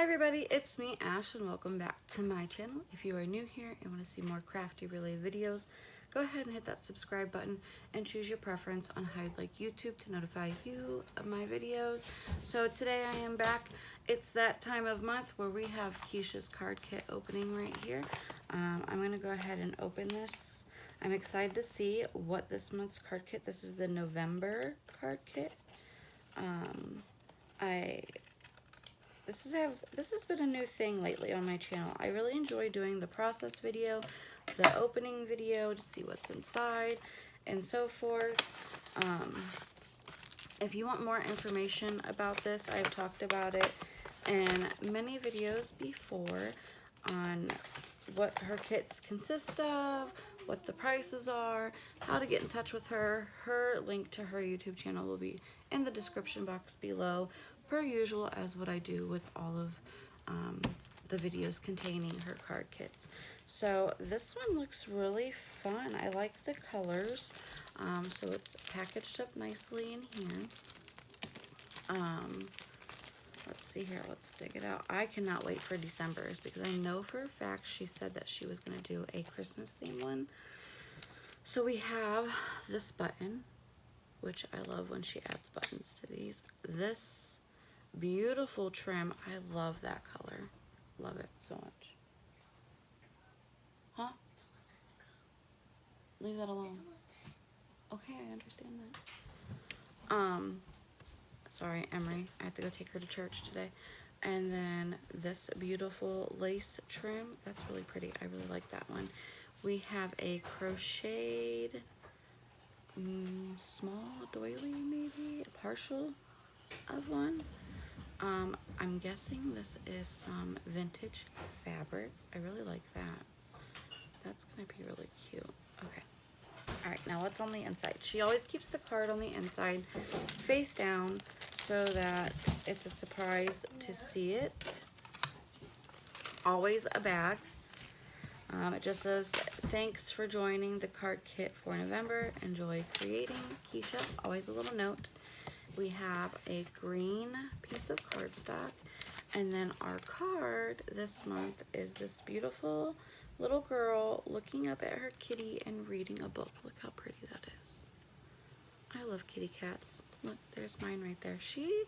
Hi everybody, it's me Ash and welcome back to my channel. If you are new here and want to see more crafty related videos, go ahead and hit that subscribe button and choose your preference on how you'd like YouTube to notify you of my videos. So today I am back. It's that time of month where we have Keishas card kit opening right here. I'm going to go ahead and open this. I'm excited to see what this month's card kit. This is the November card kit. This has been a new thing lately on my channel. I really enjoy doing the process video, the opening video to see what's inside, and so forth. If you want more information about this, I've talked about it in many videos before on what her kits consist of, what the prices are, how to get in touch with her. Her link to her YouTube channel will be in the description box below, per usual, as what I do with all of the videos containing her card kits. So this one looks really fun. I like the colors. So it's packaged up nicely in here. Let's see here. Let's dig it out. I cannot wait for December's because I know for a fact she said that she was going to do a Christmas themed one. So we have this button, which I love when she adds buttons to these. This beautiful trim. I love that color. Love it so much. Huh? Leave that alone. Okay, I understand that. Sorry, Emery. I have to go take her to church today. And then this beautiful lace trim. That's really pretty. I really like that one. We have a crocheted small doily, maybe a partial of one. I'm guessing this is some vintage fabric. I really like that. That's gonna be really cute. Okay. All right, now what's on the inside? She always keeps the card on the inside face down so that it's a surprise to see it. Always a bag. It just says, thanks for joining the card kit for November. Enjoy creating, Keisha. Always a little note. We have a green piece of cardstock. And then our card this month is this beautiful little girl looking up at her kitty and reading a book. Look how pretty that is. I love kitty cats. Look, there's mine right there. She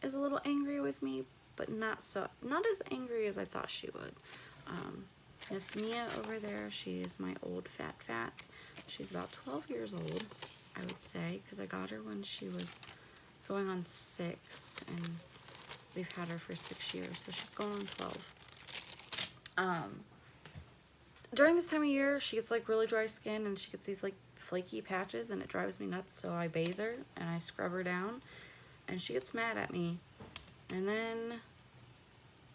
is a little angry with me, but not as angry as I thought she would. Miss Mia over there, she is my old fat. She's about 12 years old, I would say, because I got her when she was going on 6, and we've had her for 6 years, so she's going on 12. During this time of year, she gets like really dry skin, and she gets these like flaky patches, and it drives me nuts, so I bathe her, and I scrub her down, and she gets mad at me, and then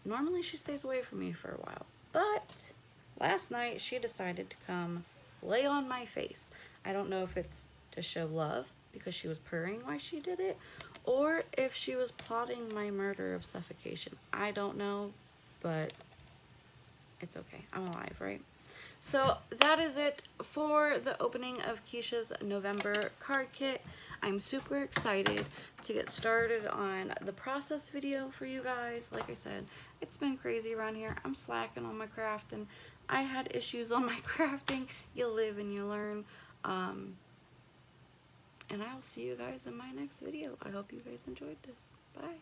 normally she stays away from me for a while, but last night she decided to come lay on my face. I don't know if it's to show love because she was purring while she did it, or if she was plotting my murder of suffocation. I don't know, but it's okay. I'm alive, right? So that is it for the opening of Keisha's November card kit. I'm super excited to get started on the process video for you guys. Like I said, it's been crazy around here. I'm slacking on my crafting. I had issues on my crafting. You live and you learn. And I will see you guys in my next video. I hope you guys enjoyed this. Bye.